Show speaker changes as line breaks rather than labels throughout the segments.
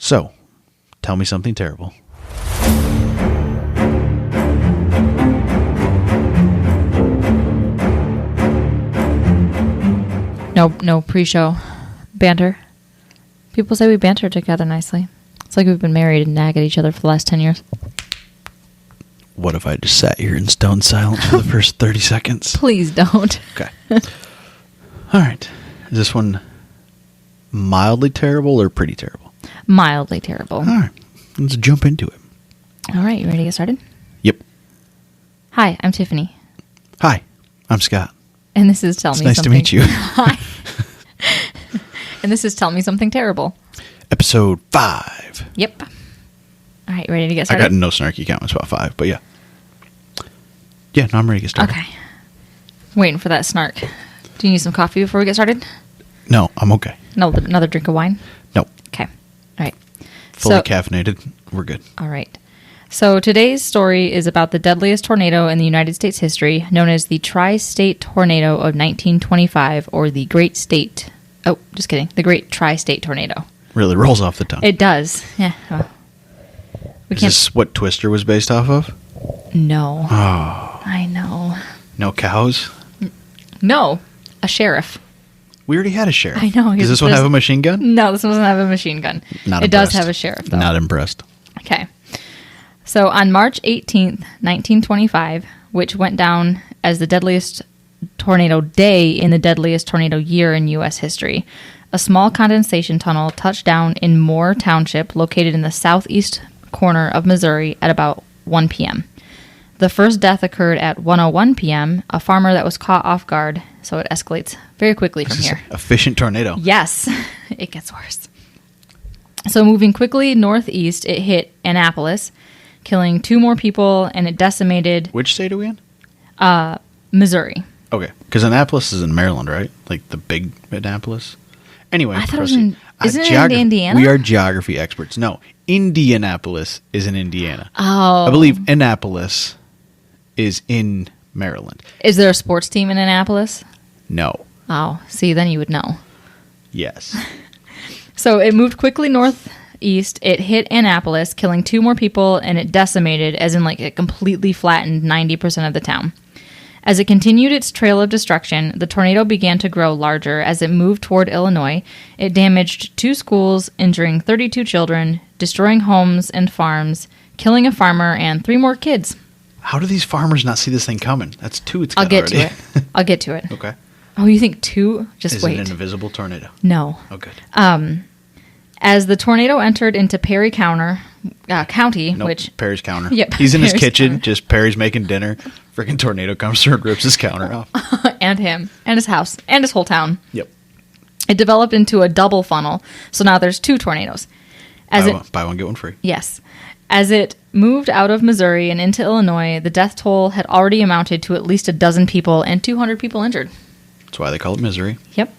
So, tell me something terrible.
No pre-show banter. People say we banter together nicely. It's like we've been married and nag at each other for the last 10 years.
What if I just sat here in stone silence for the first 30 seconds?
Please don't.
Okay. All right. Is this one mildly terrible or pretty terrible?
Mildly terrible.
All right. Let's jump into it.
All right. You ready to get started?
Yep.
Hi, I'm Tiffany.
Hi, I'm Scott.
And this is Tell
It's
Me
nice
Something.
to meet you.
Hi. And this is Tell Me Something Terrible.
Episode 5.
Yep. All right. Ready to get
I
started?
got no snarky comments about 5, but yeah. Yeah, no, I'm ready to get started.
Okay. Waiting for that snark. Do you need some coffee before we get started?
No, I'm okay.
No, another drink of wine?
No.
Okay. All right.
Fully caffeinated. We're good.
All right. So today's story is about the deadliest tornado in the United States history, known as the Tri-State Tornado of 1925, or the Great State... Oh, just kidding. The Great Tri-State Tornado.
Really rolls off the tongue.
It does. Yeah. Well,
Is this what Twister was based off of?
No.
Oh.
I know.
No cows?
No. A sheriff.
We already had a sheriff.
I know.
Does this one have a machine gun?
No, this one doesn't have a machine gun.
Not
It does
impressed.
have a sheriff, though.
Not impressed.
Okay. So on March 18th, 1925, which went down as the deadliest tornado day in the deadliest tornado year in U.S. history, a small condensation tunnel touched down in Moore Township, located in the southeast corner of Missouri, at about 1 p.m. The first death occurred at 1:01 p.m., a farmer that was caught off guard, so it escalates very quickly from
This is
here.
efficient tornado.
Yes, it gets worse. So moving quickly northeast, it hit Annapolis, killing 2 more people, and it decimated
Which state are we in?
Missouri.
Okay. Because Annapolis is in Maryland, right? Like the big Annapolis? Anyway,
I thought it was
proceed.
isn't it in Indiana?
We are geography experts. No, Indianapolis is in Indiana.
Oh.
I believe Annapolis is in Maryland.
Is there a sports team in Annapolis?
No.
Oh, see, then you would know.
Yes.
So it moved quickly northeast. It hit Annapolis, killing 2 more people, and it decimated, as in like it completely flattened 90% of the town. As it continued its trail of destruction, the tornado began to grow larger as it moved toward Illinois. It damaged 2 schools, injuring 32 children, destroying homes and farms, killing a farmer, and 3 more kids.
How do these farmers not see this thing coming? That's 2 it's got
I'll get
already.
to it. I'll get to it.
Okay.
Oh, you think 2? Just
Is
wait.
it an invisible tornado?
No.
Oh, good.
As the tornado entered into Perry County,
Nope,
which...
Perry's counter.
Yep,
He's in his
Perry's
kitchen,
counter.
just Perry's making dinner. Freaking tornado comes through and rips his counter off.
and him, and his house, and his whole town.
Yep.
It developed into a double funnel, so now there's 2 tornadoes.
Buy one, get one free.
Yes. As it moved out of Missouri and into Illinois, the death toll had already amounted to at least 12 people and 200 people injured.
That's why they call it misery.
Yep.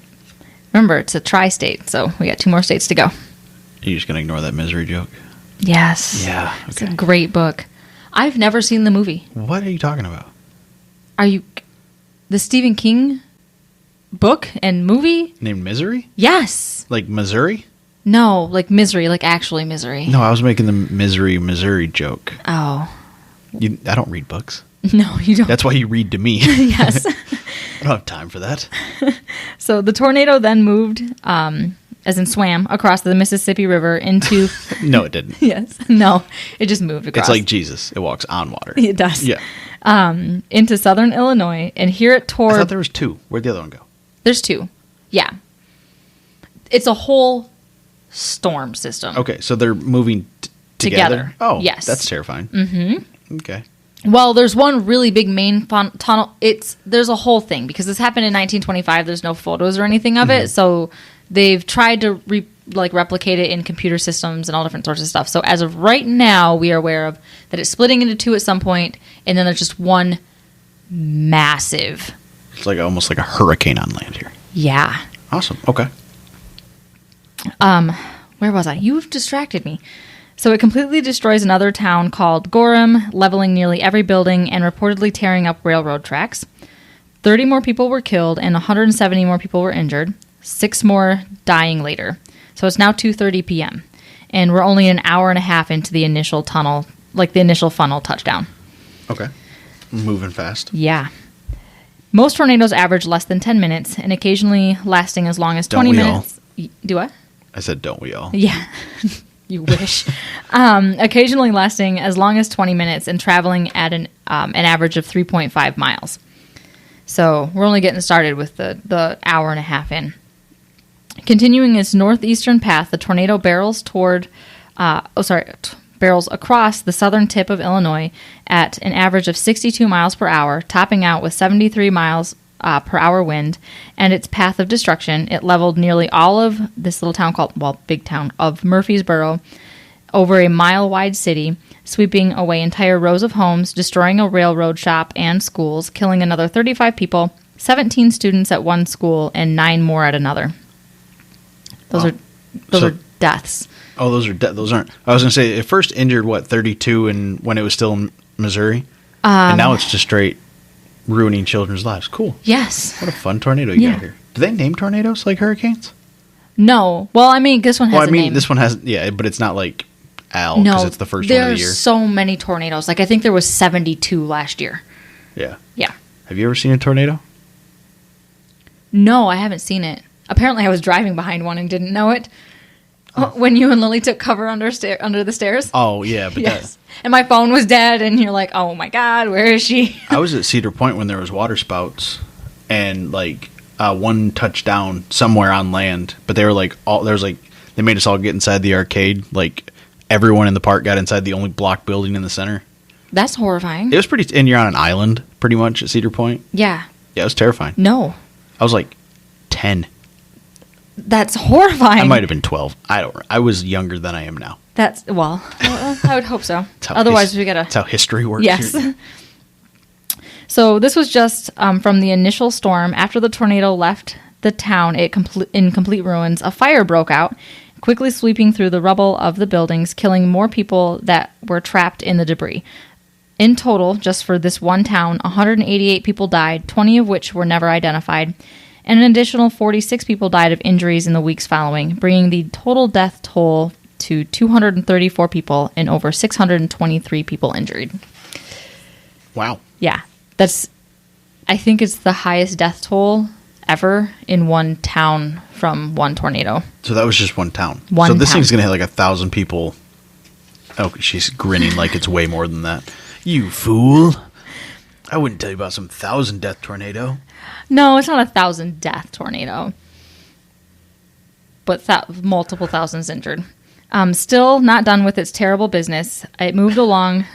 Remember, it's a tri-state, so we got 2 more states to go.
You're just going to ignore that misery joke?
Yes.
Yeah.
It's
Okay.
a great book. I've never seen the movie.
What are you talking about?
Are you... The Stephen King book and movie?
Named Misery?
Yes.
Like Missouri?
No, like misery, like actually misery.
No, I was making the misery Missouri joke.
Oh.
I don't read books.
No, you don't.
That's why you read to me.
Yes.
I don't have time for that.
So the tornado then moved, as in swam, across the Mississippi River into...
No, it didn't.
Yes. No, it just moved across.
It's like Jesus. It walks on water.
It does.
Yeah.
Into southern Illinois, and here it tore...
I thought there was 2. Where'd the other one go?
There's 2. Yeah. It's a whole storm system.
Okay, so they're moving together? Oh,
yes.
That's terrifying. Mm-hmm. Okay.
Well, there's one really big main tunnel. There's a whole thing, because this happened in 1925. There's no photos or anything of it, so they've tried to replicate it in computer systems and all different sorts of stuff. So as of right now, we are aware of that it's splitting into 2 at some point, and then there's just one massive.
It's like almost like a hurricane on land here.
Yeah.
Awesome. Okay.
Where was I? You've distracted me. So it completely destroys another town called Gorham, leveling nearly every building and reportedly tearing up railroad tracks. 30 more people were killed and 170 more people were injured, 6 more dying later. So it's now 2:30 p.m. and we're only an hour and a half into the initial tunnel, like the initial funnel touchdown.
Okay. Moving fast.
Yeah. Most tornadoes average less than 10 minutes and occasionally lasting as long as
Don't
20
we
minutes. Do what?
I said, don't we all?
Yeah. You wish. Occasionally lasting as long as 20 minutes and traveling at an average of 3.5 miles. So we're only getting started with the hour and a half in. Continuing its northeastern path, the tornado barrels barrels across the southern tip of Illinois at an average of 62 miles per hour, topping out with 73 miles per hour wind. And its path of destruction, it leveled nearly all of this little town big town of Murfreesboro over a mile-wide city, sweeping away entire rows of homes, destroying a railroad shop and schools, killing another 35 people, 17 students at one school, and 9 more at another. Those are deaths.
Oh, those are those aren't. I was going to say, it first injured, 32 and when it was still in Missouri? And now it's just straight ruining children's lives. Cool.
Yes.
What a fun tornado you got here. Do they name tornadoes like hurricanes?
No. Well, I mean, this one has a name.
This one has, but it's not like Al, because it's the first one of the year.
There's so many tornadoes. Like, I think there was 72 last year.
Yeah.
Yeah.
Have you ever seen a tornado?
No, I haven't seen it. Apparently, I was driving behind one and didn't know it. Oh. When you and Lily took cover under the stairs.
Oh, yeah. But
yes. And my phone was dead, and you're like, oh, my God, where is she?
I was at Cedar Point when there was water spouts, and, one touchdown somewhere on land, but they were, they made us all get inside the arcade. Everyone in the park got inside the only block building in the center.
That's horrifying.
It was and you're on an island, pretty much, at Cedar Point.
Yeah.
Yeah, it was terrifying.
No.
I was, 10.
That's horrifying.
I might have been 12. I was younger than I am now.
I would hope so. Otherwise,
that's how history works.
Yes.
Here.
So this was just from the initial storm. After the tornado left the town in complete ruins, a fire broke out, quickly sweeping through the rubble of the buildings, killing more people that were trapped in the debris. In total, just for this one town, 188 people died, 20 of which were never identified, and an additional 46 people died of injuries in the weeks following, bringing the total death toll to 234 people and over 623 people injured.
Wow.
Yeah. I think it's the highest death toll ever in one town from one tornado.
So that was just one town.
So
this thing's going to hit 1,000 people. Oh, she's grinning like it's way more than that. You fool. I wouldn't tell you about some 1,000 death tornado.
No, it's not 1,000 death tornado. But multiple thousands injured. Still not done with its terrible business, it moved along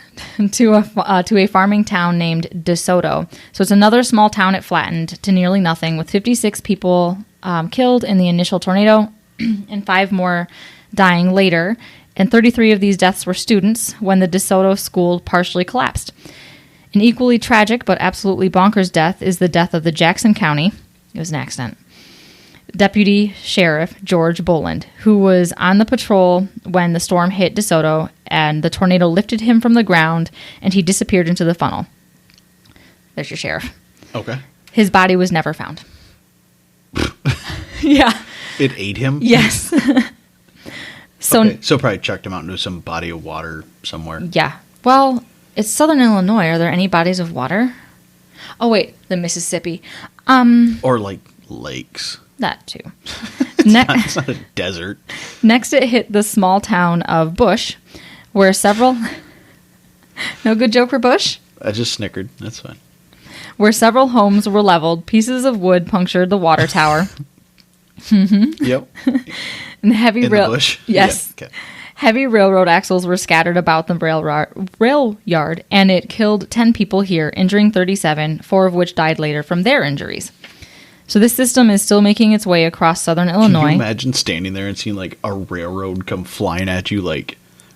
to a farming town named DeSoto. So it's another small town it flattened to nearly nothing, with 56 people killed in the initial tornado and 5 more dying later. And 33 of these deaths were students when the DeSoto school partially collapsed. An equally tragic but absolutely bonkers death is the death of the Jackson County. It was an accident. Deputy Sheriff George Boland, who was on the patrol when the storm hit DeSoto, and the tornado lifted him from the ground, and he disappeared into the funnel. There's your sheriff.
Okay.
His body was never found. Yeah.
It ate him?
Yes.
So probably chucked him out into some body of water somewhere.
Yeah. Well, it's southern Illinois. Are there any bodies of water? Oh, wait. The Mississippi.
Or lakes.
That too.
It's not a desert.
Next, it hit the small town of Bush, where several... No good joke for Bush?
I just snickered. That's fine.
Where several homes were leveled, pieces of wood punctured the water tower.
Yep.
And heavy
the bush?
Yes.
Yeah, okay.
Heavy railroad axles were scattered about the rail yard, and it killed 10 people here, injuring 37, 4 of which died later from their injuries. So this system is still making its way across southern Illinois.
Can you imagine standing there and seeing a railroad come flying at you?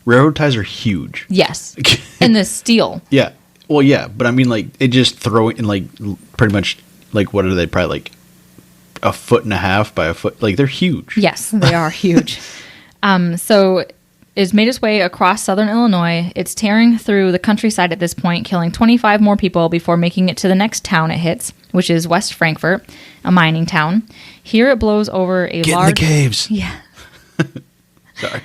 Railroad ties are huge.
Yes. And the steel.
Yeah. Well, yeah, but I mean, it just throw it in, pretty much, what are they, probably, a foot and a half by a foot? They're huge.
Yes, they are huge. So it's made its way across southern Illinois. It's tearing through the countryside at this point, killing 25 more people before making it to the next town it hits, which is West Frankfort, a mining town. Here it blows over a
Get
large...
in the caves.
Yeah.
Sorry.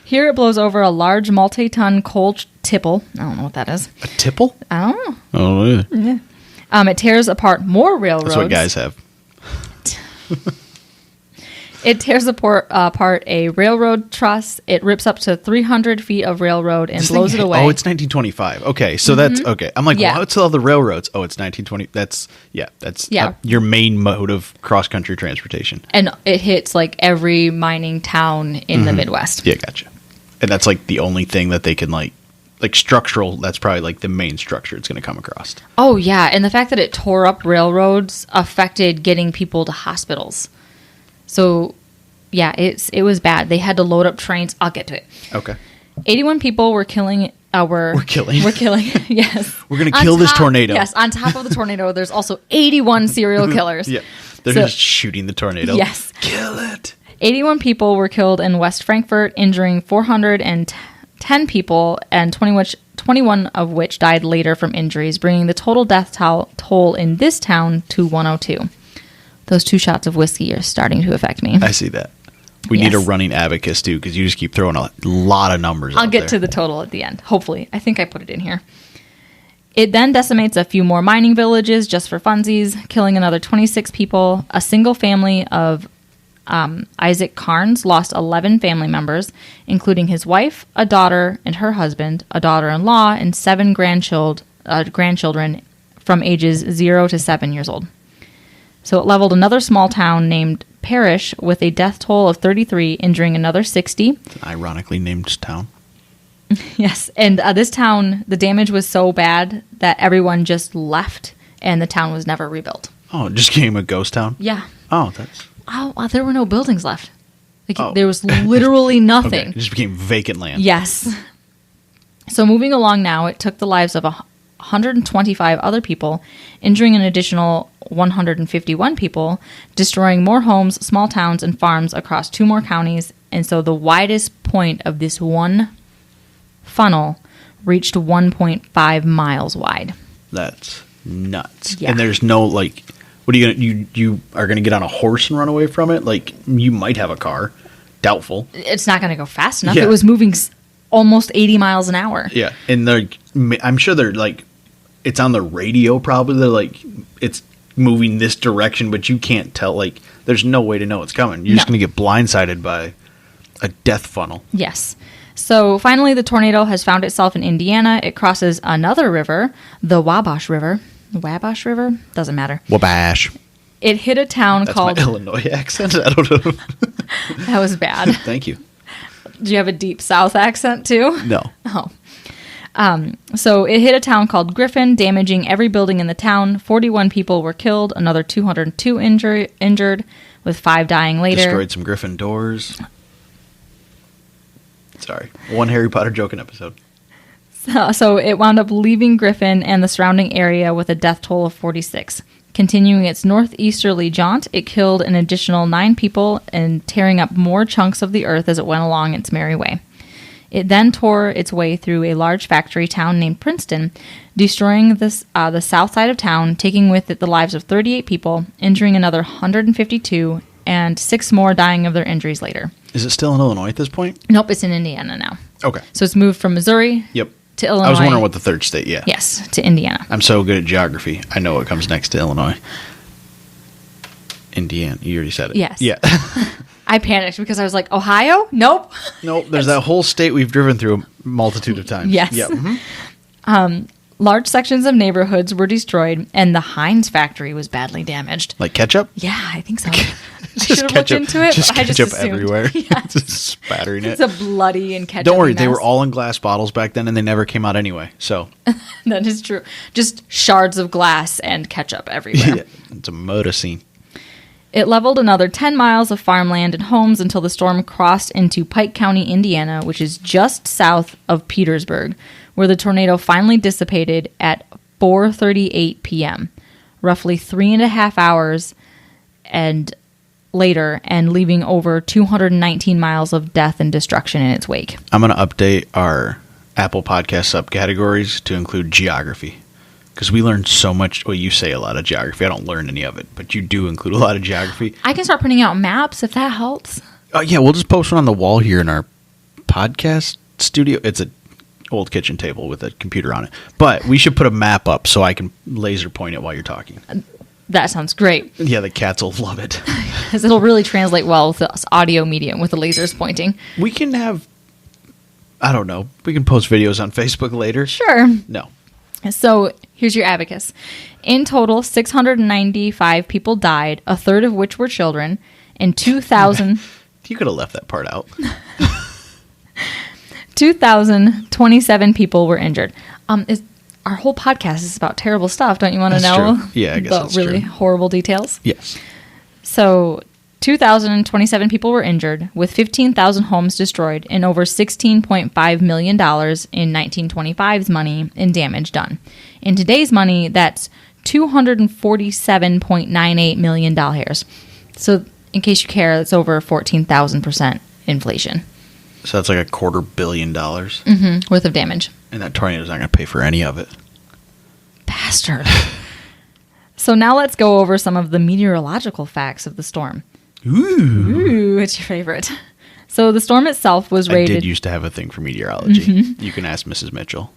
Here it blows over a large multi-ton coal tipple. I don't know what that is.
A tipple?
I don't know.
Oh, yeah.
Yeah. It tears apart more railroads.
That's what guys have.
It tears apart a railroad truss. It rips up to 300 feet of railroad and blows it away.
Oh, it's 1925. Okay, so that's okay. I'm like, what's all the railroads? Oh, it's 1920. That's your main mode of cross-country transportation.
And it hits like every mining town in the Midwest.
Yeah, gotcha. And that's like the only thing that they can like structural. That's probably like the main structure it's going to come across.
Oh, yeah. And the fact that it tore up railroads affected getting people to hospitals. So, yeah, it was bad. They had to load up trains. I'll get to it.
Okay.
81 people were killing. We're killing. Yes.
We're going to kill this tornado.
Yes. On top of the tornado, there's also 81 serial killers.
Yeah. They're just shooting the tornado.
Yes.
Kill it.
81 people were killed in West Frankfort, injuring 410 people, and 21 of which died later from injuries, bringing the total death toll in this town to 102. Those 2 shots of whiskey are starting to affect me.
I see that. We need a running abacus, too, because you just keep throwing a lot of numbers
I'll get to the total at the end, hopefully. I think I put it in here. It then decimates a few more mining villages just for funsies, killing another 26 people. A single family of Isaac Carnes lost 11 family members, including his wife, a daughter and her husband, a daughter-in-law, and 7 grandchildren from ages 0 to 7 years old. So it leveled another small town named Parrish with a death toll of 33, injuring another 60.
It's an ironically named town.
Yes, and this town, the damage was so bad that everyone just left, and the town was never rebuilt.
Oh, it just became a ghost town?
Yeah.
Oh, that's...
Oh, there were no buildings left. There was literally nothing.
Okay. It just became vacant land.
Yes. So moving along now, it took the lives of 125 other people, injuring an additional 151 people, destroying more homes, small towns, and farms across 2 more counties. And so the widest point of this one funnel reached 1.5 miles wide.
That's nuts.
Yeah.
And there's no, like, what are you going to, you are going to get on a horse and run away from it? Like, you might have a car. Doubtful.
It's not going to go fast enough. Yeah. It was moving almost 80 miles an hour.
Yeah. And I'm sure they're like, it's on the radio probably. They're like, it's moving this direction, but you can't tell. Like, there's no way to know it's coming. You're just going to get blindsided by a death funnel.
Yes. So finally, the tornado has found itself in Indiana. It crosses another river, the Wabash River. The Wabash River? Doesn't matter.
Wabash.
It hit a town called...
That's my Illinois accent. I don't know.
That was bad.
Thank you.
Do you have a deep South accent too?
No.
Oh. So it hit a town called Griffin, damaging every building in the town. 41 people were killed, another 202 injured, with 5 dying later.
Destroyed some Griffin doors. Sorry. One Harry Potter joke an episode.
So it wound up leaving Griffin and the surrounding area with a death toll of 46. Continuing its northeasterly jaunt, it killed an additional 9 people and tearing up more chunks of the earth as it went along its merry way. It then tore its way through a large factory town named Princeton, destroying the south side of town, taking with it the lives of 38 people, injuring another 152, and 6 more dying of their injuries later.
Is it still in Illinois at this point?
Nope, it's in Indiana now.
Okay.
So it's moved from Missouri to Illinois.
I was wondering what the third state,
Yes, to Indiana.
I'm so good at geography. I know what comes next to Illinois. Indiana. You already said it.
Yes.
Yeah.
I panicked because I was like, Ohio? Nope.
Nope. There's that whole state we've driven through a multitude of times.
Yes.
Yep. Mm-hmm.
Large sections of neighborhoods were destroyed, and the Heinz factory was badly damaged.
Like ketchup?
Yeah, I think so. I
should
have looked into it,
just
but I just
ketchup
assumed.
everywhere.
Yes.
Just spattering it.
It's a bloody and ketchup.
Don't worry,
mess.
they were all in glass bottles back then, and they never came out anyway. So
that is true. Just shards of glass and ketchup everywhere.
Yeah, it's a murder scene.
It leveled another 10 miles of farmland and homes until the storm crossed into Pike County, Indiana, which is just south of Petersburg, where the tornado finally dissipated at 4:38 p.m., roughly 3.5 hours later, and leaving over 219 miles of death and destruction in its wake.
I'm going to update our Apple Podcast subcategories to include geography. Because we learned so much. Well, you say a lot of geography. I don't learn any of it, but you do include a lot of geography.
I can start printing out maps if that helps.
Yeah, we'll just post one on the wall here in our podcast studio. It's a old kitchen table with a computer on it. But we should put a map up so I can laser point it while you're talking.
That sounds great.
Yeah, the cats will love it.
Because it'll really translate well with this audio medium with the lasers pointing.
We can have, I don't know, we can post videos on Facebook later.
Sure.
No.
So here's your abacus. In total, 695 people died, a third of which were children, and 2,000...
You could have left that part out.
2,027 people were injured. Our whole podcast is about terrible stuff. Don't you want to know?
True. Yeah, I guess that's
really
true.
Horrible details?
Yes.
So 2,027 people were injured, with 15,000 homes destroyed and over $16.5 million in 1925's money in damage done. In today's money, that's $247.98 million. So in case you care, that's over 14,000% inflation.
So that's like $250 million.
Worth of damage.
And that tornado's not going to pay for any of it.
Bastard. So now let's go over some of the meteorological facts of the storm. Ooh, it's your favorite. So the storm itself was rated...
I did used to have a thing for meteorology. You can ask Mrs. Mitchell.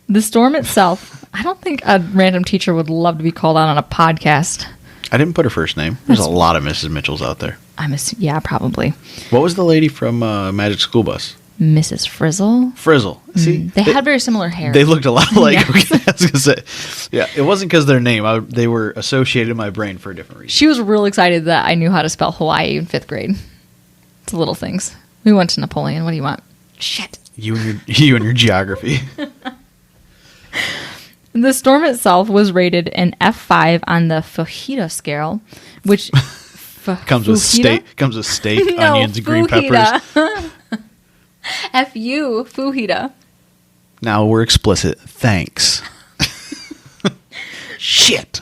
The storm itself, I don't think a random teacher would love to be called out on a podcast.
I didn't put her first name. There's a lot of Mrs. Mitchells out there.
Yeah, probably.
What was the lady from Magic School Bus?
Mrs. Frizzle.
Frizzle. See?
They had very similar hair.
They looked a lot alike.
Yes.
Okay, I was going to say. Yeah, it wasn't because their name. They were associated in my brain for a different reason.
She was real excited that I knew how to spell Hawaii in 5th grade. It's little things. We went to Napoleon. What do you want? Shit.
You and your geography.
The storm itself was rated an F5 on the Fajita scale, which
comes with steak,
No,
onions, and green peppers.
F-U, fajita.
Now we're explicit. Thanks. Shit.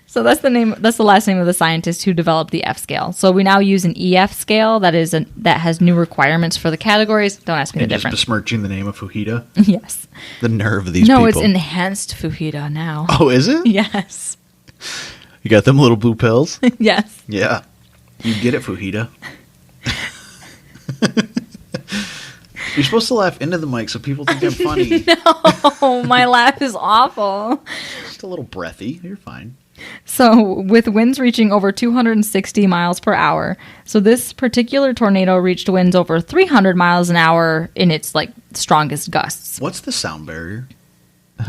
So that's the name. That's the last name of the scientist who developed the F scale. So we now use an EF scale that has new requirements for the categories. Don't ask me the difference.
Just besmirching the name of fajita.
Yes.
The nerve of these people.
No, it's enhanced fajita now.
Oh, is it?
Yes.
You got them little blue pills?
Yes.
Yeah. You get it, fajita. You're supposed to laugh into the mic so people think I'm funny.
No, my laugh is awful.
Just a little breathy. You're fine.
So, with winds reaching over 260 miles per hour, so this particular tornado reached winds over 300 miles an hour in its strongest gusts.
What's the sound barrier?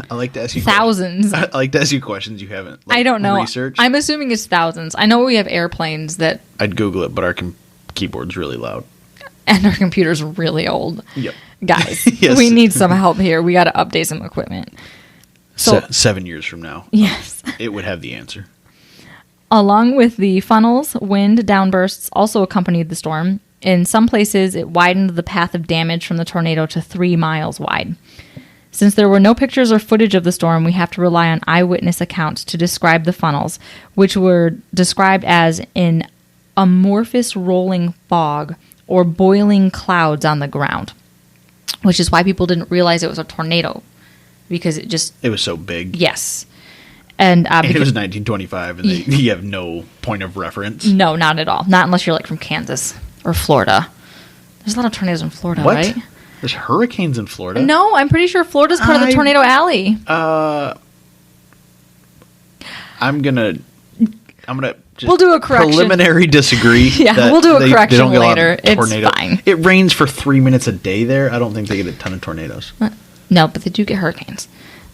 I like to ask you
thousands.
I like to ask you questions you haven't.
I don't know.
Researched.
I'm assuming it's thousands. I know we have airplanes that.
I'd Google it, but our keyboard's really loud.
And our computer's really old.
Yep.
Guys,
Yes.
We need some help here. We got to update some equipment. So
7 years from now.
Yes.
It would have the answer.
Along with the funnels, wind downbursts also accompanied the storm. In some places, it widened the path of damage from the tornado to 3 miles wide. Since there were no pictures or footage of the storm, we have to rely on eyewitness accounts to describe the funnels, which were described as an amorphous rolling fog or boiling clouds on the ground, which is why people didn't realize it was a tornado, because it
was so big.
Yes. And
it was 1925, and you have no point of reference.
No, not at all. Not unless you're from Kansas or Florida. There's a lot of tornadoes in Florida,
what?
Right?
There's hurricanes in Florida?
No, I'm pretty sure Florida's part of the tornado alley.
I'm gonna just
we'll do a correction.
Preliminary disagree.
Yeah, we'll do a correction
they don't
later.
Get a lot of
It's fine.
It rains for 3 minutes a day there. I don't think they get a ton of tornadoes.
No, but they do get hurricanes.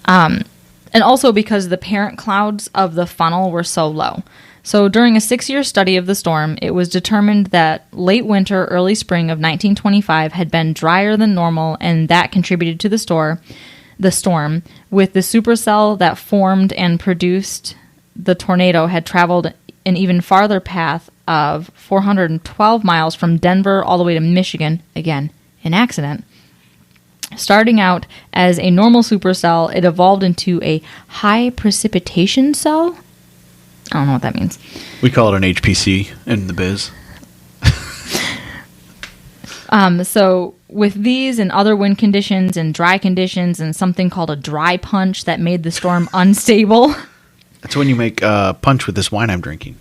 And also because the parent clouds of the funnel were so low. So during a 6-year study of the storm, it was determined that late winter, early spring of 1925 had been drier than normal, and that contributed to the storm, with the supercell that formed and produced the tornado had traveled an even farther path of 412 miles from Denver all the way to Michigan. Again, an accident. Starting out as a normal supercell, it evolved into a high precipitation cell. I don't know what that means.
We call it an HPC in the biz.
So with these and other wind conditions and dry conditions and something called a dry punch that made the storm unstable.
That's when you make punch with this wine I'm drinking.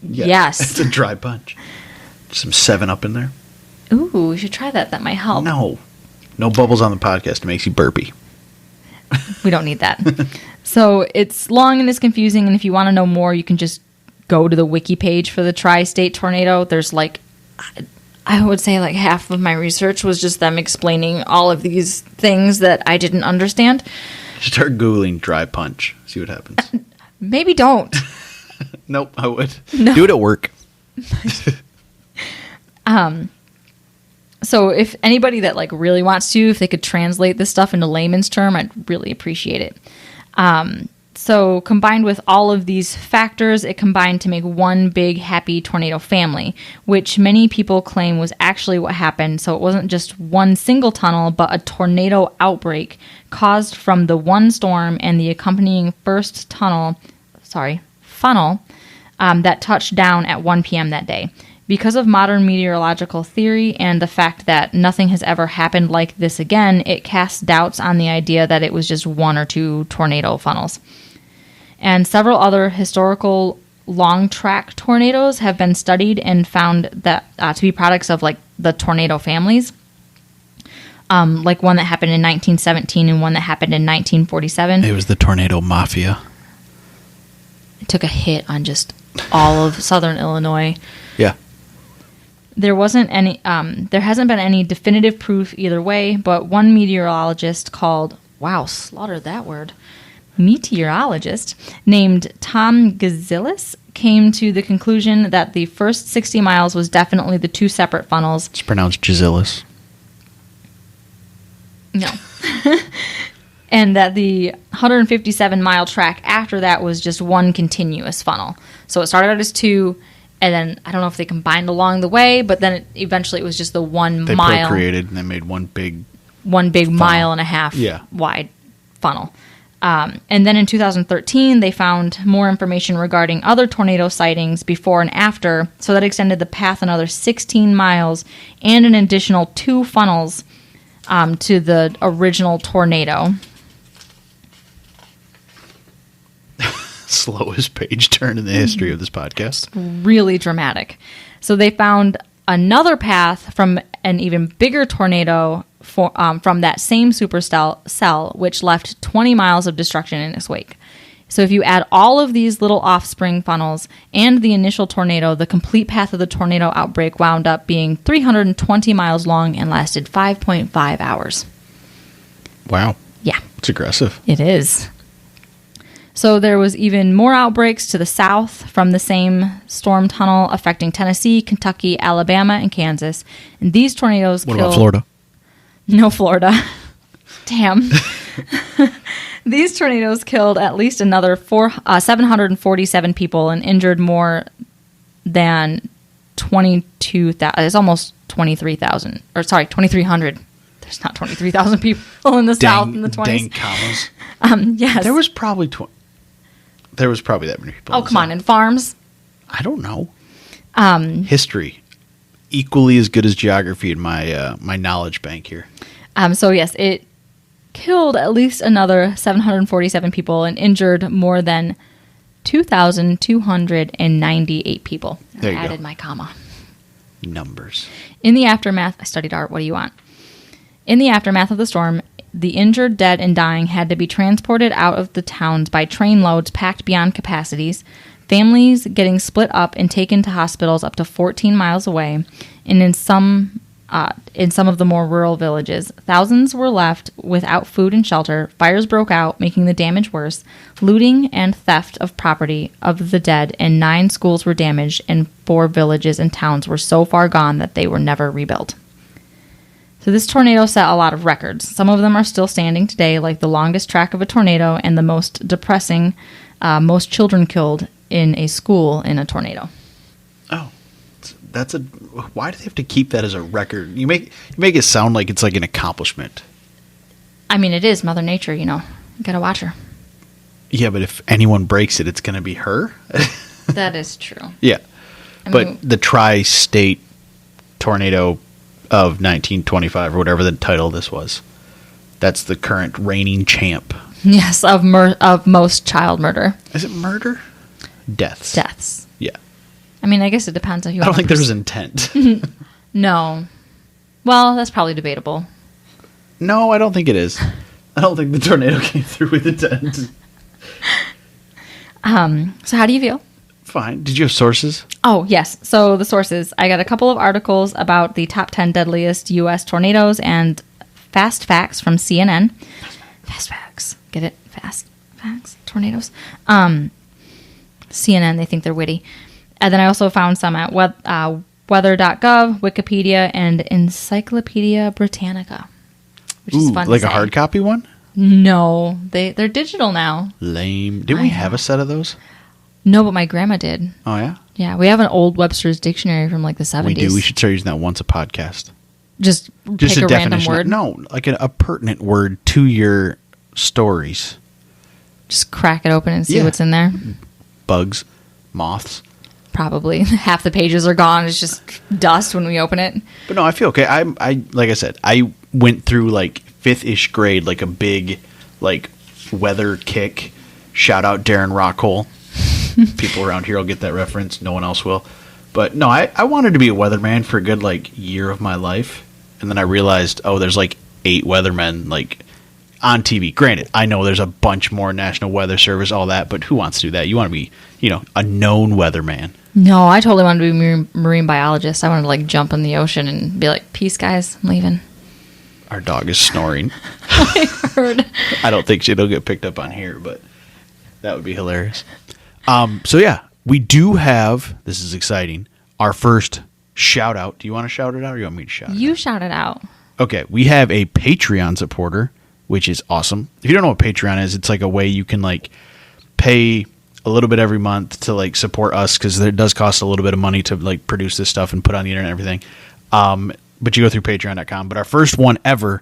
Yeah,
yes.
It's a dry punch. Some 7-Up in there.
Ooh, we should try that. That might help.
No bubbles on the podcast. It makes you burpy.
We don't need that. So it's long and it's confusing, and if you want to know more, you can just go to the wiki page for the tri-state tornado. There's like, I would say like half of my research was just them explaining all of these things that I didn't understand.
Start Googling dry punch. See what happens.
Maybe don't.
Nope, I would.
No.
Do it at work.
So if anybody that like really wants to, if they could translate this stuff into layman's term, I'd really appreciate it. So combined with all of these factors, it combined to make one big happy tornado family, which many people claim was actually what happened. So it wasn't just one single tunnel, but a tornado outbreak caused from the one storm and the accompanying first funnel that touched down at 1 p.m. that day. Because of modern meteorological theory and the fact that nothing has ever happened like this again, it casts doubts on the idea that it was just one or two tornado funnels. And several other historical long track tornadoes have been studied and found that to be products of like the tornado families. Like one that happened in 1917 and one that happened in 1947.
It was the tornado mafia.
It took a hit on just all of southern Illinois.
Yeah.
There hasn't been any definitive proof either way, but one meteorologist called, slaughtered that word, meteorologist named Tom Gazilis came to the conclusion that the first 60 miles was definitely the two separate funnels.
It's pronounced Gazilis.
No. And that the 157-mile track after that was just one continuous funnel. So it started out as two, and then I don't know if they combined along the way, but then eventually it was just the 1
they
mile. They
procreated and they made one big
funnel. Mile and a half wide funnel. And then in 2013, they found more information regarding other tornado sightings before and after, so that extended the path another 16 miles and an additional 2 funnels to the original tornado.
Slowest page turn in the history of this podcast.
Really dramatic. So they found another path from an even bigger tornado from that same supercell, which left 20 miles of destruction in its wake. So if you add all of these little offspring funnels and the initial tornado, the complete path of the tornado outbreak wound up being 320 miles long and lasted 5.5 hours.
Wow.
Yeah.
It's aggressive.
It is. So there was even more outbreaks to the south from the same storm tunnel affecting Tennessee, Kentucky, Alabama, and Kansas. And these tornadoes killed...
What about Florida?
No Florida. Damn. These tornadoes killed at least another 747 people and injured more than 22,000. It's almost 23,000. Or sorry, 2,300. There's not 23,000 people in the South in the 20s.
Dang commas.
Yes.
There was probably that many people.
Oh, come on. In farms?
I don't know. History. Equally as good as geography in my my knowledge bank here.
So, yes, it killed at least another 747 people and injured more than 2,298 people.
There you
I added
go.
my comma.
Numbers.
In the aftermath, I studied art. What do you want? In the aftermath of the storm, the injured, dead, and dying had to be transported out of the towns by train loads packed beyond capacities, families getting split up and taken to hospitals up to 14 miles away, and in some of the more rural villages, thousands were left without food and shelter, fires broke out, making the damage worse, looting and theft of property of the dead, and 9 schools were damaged, and 4 villages and towns were so far gone that they were never rebuilt. So this tornado set a lot of records. Some of them are still standing today, like the longest track of a tornado and the most depressing, most children killed in a school in a tornado.
Oh, why do they have to keep that as a record? You make it sound like it's like an accomplishment.
I mean, it is Mother Nature, you gotta watch her.
Yeah, but if anyone breaks it, it's going to be her.
That is true.
Yeah.
I mean,
The tri-state tornado of 1925, or whatever the title of this was, that's the current reigning champ.
Yes, of most child murder.
Is it murder? Deaths.
Deaths.
Yeah.
I mean, I guess it depends on who.
I don't think there was intent.
No. Well, that's probably debatable.
No, I don't think it is. I don't think the tornado came through with intent.
So how do you feel?
Fine. Did you have sources?
Oh, yes. So the sources. I got a couple of articles about the top 10 deadliest U.S. tornadoes and fast facts from CNN. Fast facts. Get it? Fast facts. Tornadoes. CNN, they think they're witty. And then I also found some at weather.gov, Wikipedia, and Encyclopedia Britannica, which is fun
like
to
a
say.
hard copy one?
No, they're digital now.
Lame. Didn't we have a set of those?
No, but my grandma did.
Oh, yeah?
Yeah, we have an old Webster's dictionary from like the 70s.
We do. We should start using that once a podcast.
Just pick a random word?
No, like a pertinent word to your stories.
Just crack it open and see what's in there?
Bugs, moths.
Probably. Half the pages are gone. It's just dust when we open it.
But no, I feel okay. I like I said, I went through like fifth-ish grade, like a big like weather kick. Shout out Darren Rockhole. People around here will get that reference. No one else will. But no, I wanted to be a weatherman for a good like year of my life. And then I realized, there's like 8 weathermen like on TV. Granted, I know there's a bunch more, National Weather Service, all that, but who wants to do that? You want to be, a known weatherman.
No, I totally wanted to be a marine biologist. I wanted to like jump in the ocean and be like, peace, guys, I'm leaving.
Our dog is snoring.
I heard.
I don't think it'll get picked up on here, but that would be hilarious. So yeah, we do have, this is exciting, our first shout out. Do you want to shout it out or you want me to shout it out?
You shout it out.
Okay, we have a Patreon supporter, which is awesome. If you don't know what Patreon is, it's like a way you can like pay a little bit every month to like support us, because it does cost a little bit of money to like produce this stuff and put on the internet and everything. But you go through patreon.com. But our first one ever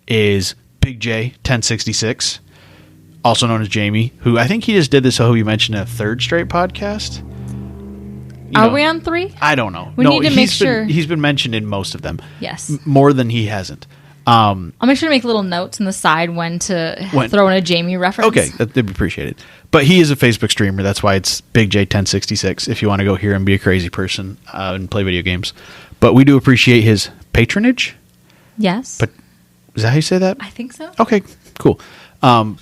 is Big J 1066, also known as Jamie, who I think he just did this, so he mentioned a third straight podcast.
Are we on 3?
I don't know.
We need to make sure.
He's been mentioned in most of them.
Yes.
More than he hasn't.
I'll make sure to make little notes on the side when to throw in a Jamie reference.
Okay, that'd be appreciated. But he is a Facebook streamer. That's why it's Big J 1066 if you want to go here and be a crazy person and play video games. But we do appreciate his patronage.
Yes.
But is that how you say that?
I think so.
Okay, cool. And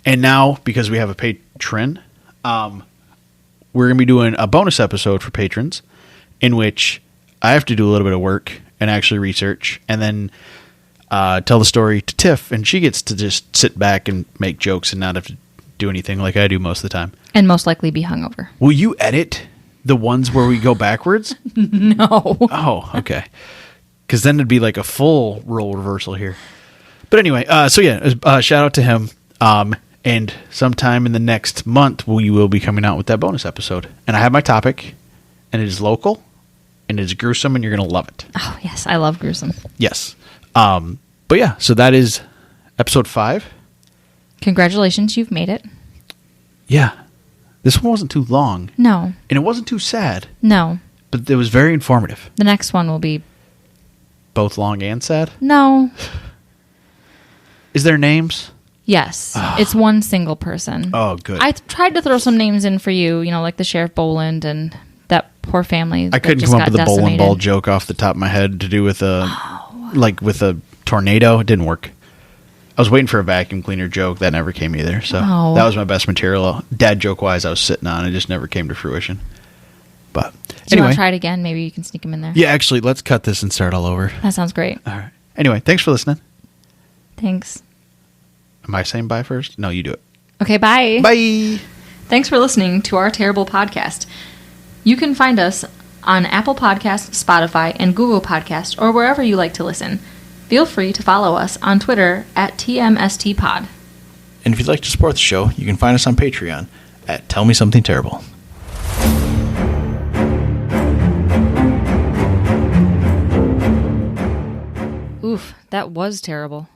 now, because we have a patron, we're going to be doing a bonus episode for patrons in which I have to do a little bit of work and actually research and then tell the story to Tiff, and she gets to just sit back and make jokes and not have to do anything like I do most of the time.
And most likely be hungover.
Will you edit the ones where we go backwards?
No.
Oh, okay. Because then it'd be like a full role reversal here. But anyway, shout out to him. And sometime in the next month, we will be coming out with that bonus episode. And I have my topic, and it is local, and it is gruesome, and you're going to love it.
Oh, yes. I love gruesome.
Yes. But yeah, so that is episode 5.
Congratulations, you've made it.
Yeah. This one wasn't too long.
No.
And it wasn't too sad.
No.
But it was very informative.
The next one will be...
Both long and sad?
No.
Is there names?
Yes. It's one single person.
Oh, good.
I tried to throw some names in for you, like the Sheriff Boland and that poor family.
I couldn't come up with a bowling ball joke off the top of my head to do with with a tornado. It didn't work. I was waiting for a vacuum cleaner joke. That never came either. So that was my best material. Dad joke-wise, I was sitting on. It just never came to fruition. But
Do you want to try it again? Maybe you can sneak them in there.
Yeah, actually, let's cut this and start all over.
That sounds great.
All right. Anyway, thanks for listening.
Thanks.
Am I saying bye first? No, you do it.
Okay, bye.
Bye.
Thanks for listening to our terrible podcast. You can find us on Apple Podcasts, Spotify, and Google Podcasts, or wherever you like to listen. Feel free to follow us on Twitter at TMSTPod.
And if you'd like to support the show, you can find us on Patreon at Tell Me Something Terrible.
Oof, that was terrible.